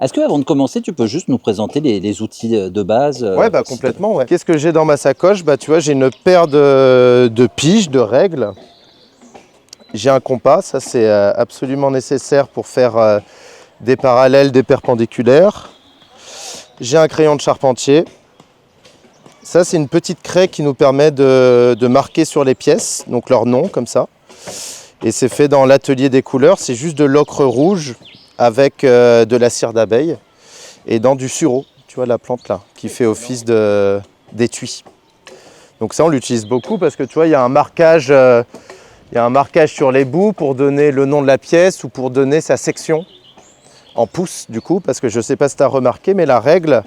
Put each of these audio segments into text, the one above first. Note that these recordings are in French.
Est-ce qu'avant de commencer, tu peux juste nous présenter les outils de base Ouais, bah complètement, ouais. Qu'est-ce que j'ai dans ma sacoche? Bah tu vois, j'ai une paire de piges, de règles. J'ai un compas, ça c'est absolument nécessaire pour faire des parallèles, des perpendiculaires. J'ai un crayon de charpentier. Ça c'est une petite craie qui nous permet de marquer sur les pièces, donc leur nom comme ça. Et c'est fait dans l'atelier des couleurs, c'est juste de l'ocre rouge avec de la cire d'abeille et dans du sureau, tu vois la plante là, qui fait office d'étui. Donc ça on l'utilise beaucoup parce que tu vois il y a un marquage sur les bouts pour donner le nom de la pièce ou pour donner sa section en pouces du coup, parce que je ne sais pas si tu as remarqué, mais la règle,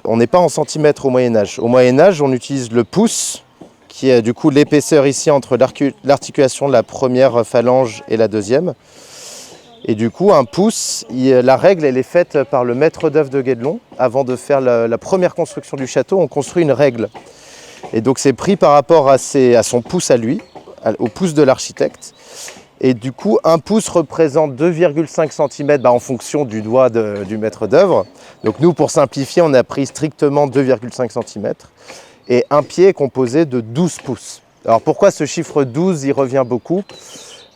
on n'est pas en centimètres au Moyen-Âge. Au Moyen-Âge, on utilise le pouce, qui est du coup l'épaisseur ici entre l'articulation de la première phalange et la deuxième. Et du coup, un pouce, la règle, elle est faite par le maître d'œuvre de Guédelon. Avant de faire la première construction du château, on construit une règle. Et donc c'est pris par rapport à son pouce à lui, au pouce de l'architecte. Et du coup, un pouce représente 2,5 cm en fonction du doigt du maître d'œuvre. Donc nous, pour simplifier, on a pris strictement 2,5 cm. Et un pied est composé de 12 pouces. Alors pourquoi ce chiffre 12, il revient beaucoup?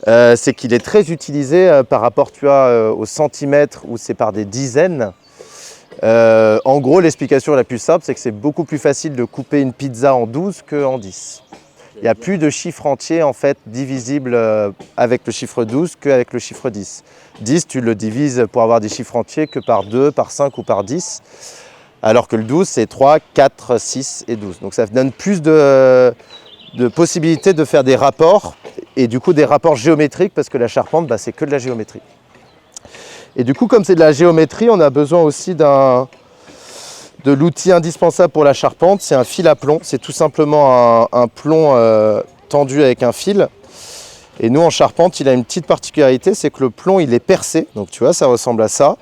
C'est qu'il est très utilisé par rapport au centimètre où c'est par des dizaines. En gros, l'explication la plus simple, c'est que c'est beaucoup plus facile de couper une pizza en 12 qu'en 10. Il n'y a plus de chiffre entier en fait divisible avec le chiffre 12 qu'avec le chiffre 10. 10, tu le divises pour avoir des chiffres entiers que par 2, par 5 ou par 10. Alors que le 12, c'est 3, 4, 6 et 12. Donc ça donne plus de possibilités de faire des rapports et du coup des rapports géométriques parce que la charpente, c'est que de la géométrie. Et du coup, comme c'est de la géométrie, on a besoin aussi de l'outil indispensable pour la charpente, c'est un fil à plomb. C'est tout simplement un plomb tendu avec un fil. Et nous, en charpente, il a une petite particularité, c'est que le plomb, il est percé. Donc tu vois, ça ressemble à ça.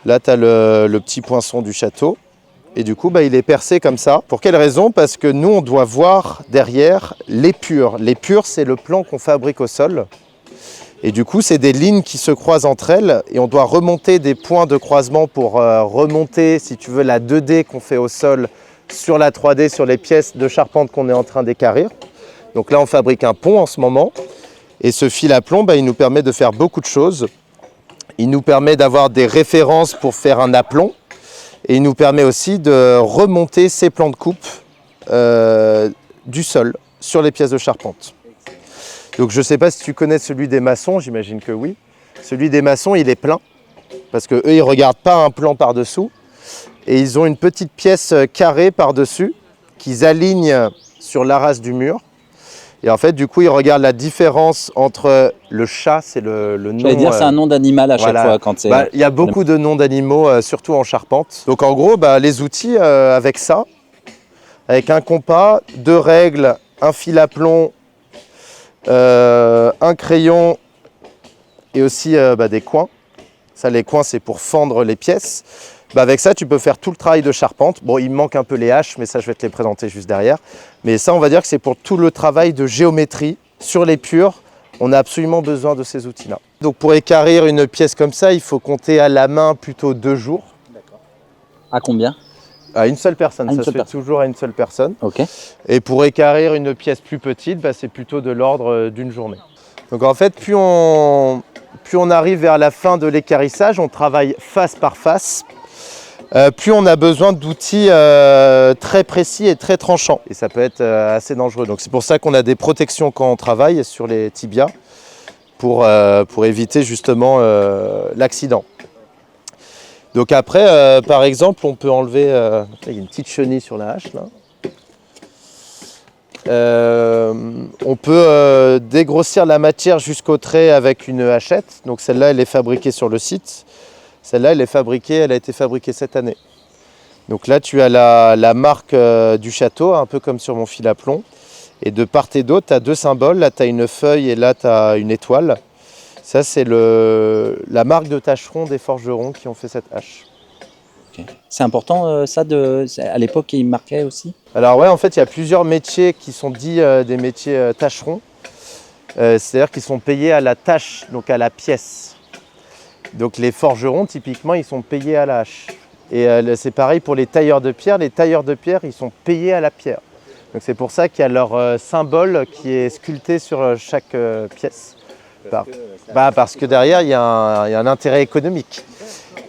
Là, tu as le petit poinçon du château. Et du coup, il est percé comme ça. Pour quelle raison? Parce que nous, on doit voir derrière l'épure. L'épure, c'est le plan qu'on fabrique au sol. Et du coup, c'est des lignes qui se croisent entre elles et on doit remonter des points de croisement pour remonter, si tu veux, la 2D qu'on fait au sol sur la 3D, sur les pièces de charpente qu'on est en train d'équarrir. Donc là, on fabrique un pont en ce moment. Et ce fil à plomb, il nous permet de faire beaucoup de choses. Il nous permet d'avoir des références pour faire un aplomb. Et il nous permet aussi de remonter ces plans de coupe du sol sur les pièces de charpente. Donc je ne sais pas si tu connais celui des maçons, j'imagine que oui. Celui des maçons, il est plein, parce qu'eux, ils ne regardent pas un plan par-dessous. Et ils ont une petite pièce carrée par-dessus, qu'ils alignent sur l'arase du mur. Et en fait, du coup, ils regardent la différence entre le chat, c'est le nom... J'allais dire, c'est un nom d'animal à chaque fois quand c'est... il y a beaucoup de noms d'animaux, surtout en charpente. Donc en gros, les outils avec ça, avec un compas, 2 règles, un fil à plomb, un crayon et aussi des coins. Ça, les coins, c'est pour fendre les pièces. Avec ça, tu peux faire tout le travail de charpente. Bon, il me manque un peu les haches, mais ça, je vais te les présenter juste derrière. Mais ça, on va dire que c'est pour tout le travail de géométrie sur l'épure. On a absolument besoin de ces outils-là. Donc, pour équarrir une pièce comme ça, il faut compter à la main plutôt 2 jours. D'accord. À combien? À une seule personne, ça se fait toujours à une seule personne. Okay. Et pour équarrir une pièce plus petite, c'est plutôt de l'ordre d'une journée. Donc en fait, plus on arrive vers la fin de l'équarrissage, on travaille face par face, plus on a besoin d'outils très précis et très tranchants. Et ça peut être assez dangereux. Donc c'est pour ça qu'on a des protections quand on travaille sur les tibias, pour éviter justement l'accident. Donc après, par exemple, on peut enlever... il y a une petite chenille sur la hache, là. On peut dégrossir la matière jusqu'au trait avec une hachette. Donc celle-là, elle est fabriquée sur le site. Celle-là, elle a été fabriquée cette année. Donc là, tu as la marque du château, un peu comme sur mon fil à plomb. Et de part et d'autre, tu as 2 symboles. Là, tu as une feuille et là, tu as une étoile. Ça, c'est la marque de tâcheron des forgerons qui ont fait cette hache. Okay. C'est important, ça, à l'époque, ils marquaient aussi? Alors ouais, en fait, il y a plusieurs métiers qui sont dits des métiers tâcherons. C'est-à-dire qu'ils sont payés à la tâche, donc à la pièce. Donc les forgerons, typiquement, ils sont payés à la hache. Et c'est pareil pour les tailleurs de pierre. Les tailleurs de pierre, ils sont payés à la pierre. Donc c'est pour ça qu'il y a leur symbole qui est sculpté sur chaque pièce. Parce que derrière, il y a un intérêt économique.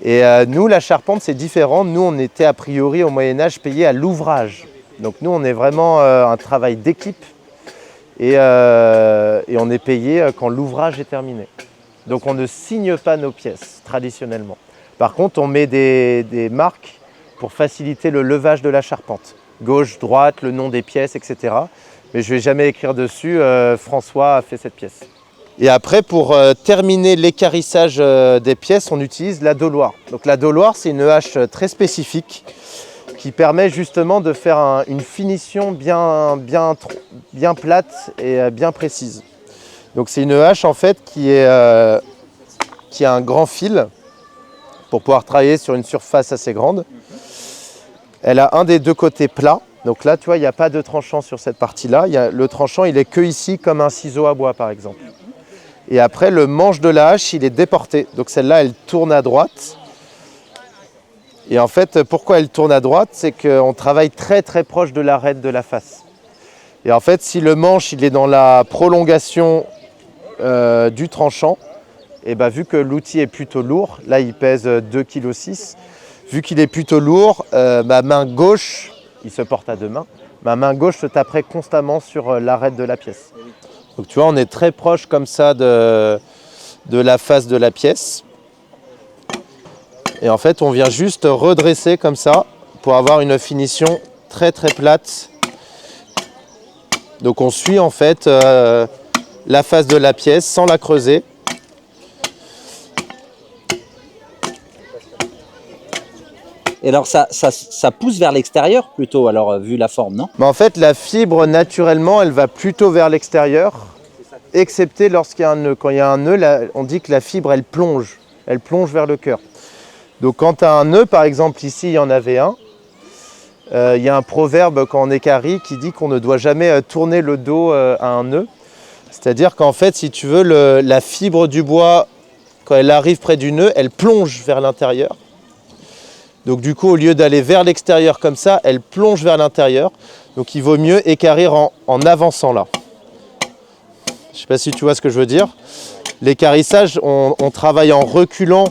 Et nous, la charpente, c'est différent. Nous, on était a priori au Moyen-Âge payés à l'ouvrage. Donc nous, on est vraiment un travail d'équipe et on est payé quand l'ouvrage est terminé. Donc on ne signe pas nos pièces traditionnellement. Par contre, on met des marques pour faciliter le levage de la charpente. Gauche, droite, le nom des pièces, etc. Mais je ne vais jamais écrire dessus François a fait cette pièce. Et après, pour terminer l'équarrissage des pièces, on utilise la doloire. Donc la doloire, c'est une hache très spécifique qui permet justement de faire une finition bien plate et bien précise. Donc c'est une hache en fait qui a un grand fil pour pouvoir travailler sur une surface assez grande. Elle a un des deux côtés plat. Donc là, tu vois, il n'y a pas de tranchant sur cette partie-là. Le tranchant, il est que ici, comme un ciseau à bois, par exemple. Et après, le manche de la hache, il est déporté. Donc celle-là, elle tourne à droite. Et en fait, pourquoi elle tourne à droite? C'est qu'on travaille très très proche de l'arête de la face. Et en fait, si le manche, il est dans la prolongation du tranchant, et vu que l'outil est plutôt lourd, là il pèse 2,6 kg, vu qu'il est plutôt lourd, ma main gauche, il se porte à deux mains, ma main gauche se taperait constamment sur l'arête de la pièce. Donc tu vois, on est très proche comme ça de la face de la pièce. Et en fait, on vient juste redresser comme ça pour avoir une finition très très plate. Donc on suit en fait la face de la pièce sans la creuser. Et alors ça pousse vers l'extérieur plutôt, alors vu la forme, non? Mais en fait, la fibre, naturellement, elle va plutôt vers l'extérieur, excepté lorsqu'il y a un nœud. Quand il y a un nœud, là, on dit que la fibre, elle plonge vers le cœur. Donc quand tu as un nœud, par exemple ici, il y en avait un, il y a un proverbe quand on équarrit qui dit qu'on ne doit jamais tourner le dos à un nœud. C'est-à-dire qu'en fait, si tu veux, la fibre du bois, quand elle arrive près du nœud, elle plonge vers l'intérieur. Donc du coup, au lieu d'aller vers l'extérieur comme ça, elle plonge vers l'intérieur. Donc il vaut mieux équarrir en avançant là. Je ne sais pas si tu vois ce que je veux dire. L'équarrissage, on travaille en reculant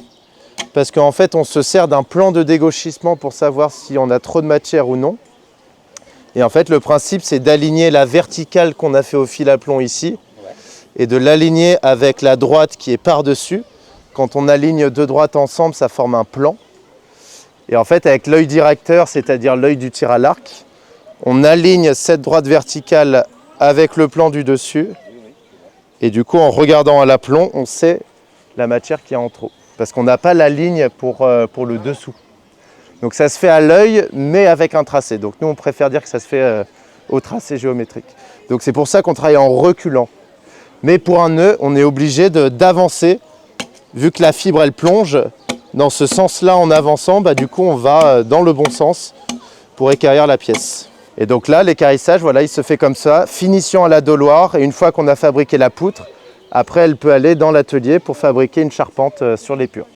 parce qu'en fait, on se sert d'un plan de dégauchissement pour savoir si on a trop de matière ou non. Et en fait, le principe, c'est d'aligner la verticale qu'on a fait au fil à plomb ici et de l'aligner avec la droite qui est par-dessus. Quand on aligne deux droites ensemble, ça forme un plan. Et en fait, avec l'œil directeur, c'est-à-dire l'œil du tir à l'arc, on aligne cette droite verticale avec le plan du dessus. Et du coup, en regardant à l'aplomb, on sait la matière qu'il y a en trop. Parce qu'on n'a pas la ligne pour le dessous. Donc ça se fait à l'œil, mais avec un tracé. Donc nous, on préfère dire que ça se fait au tracé géométrique. Donc c'est pour ça qu'on travaille en reculant. Mais pour un nœud, on est obligé d'avancer. Vu que la fibre, elle plonge, dans ce sens-là, en avançant, du coup, on va dans le bon sens pour équarrir la pièce. Et donc là, l'équarrissage, voilà, il se fait comme ça, finition à la doloire. Et une fois qu'on a fabriqué la poutre, après, elle peut aller dans l'atelier pour fabriquer une charpente sur l'épure.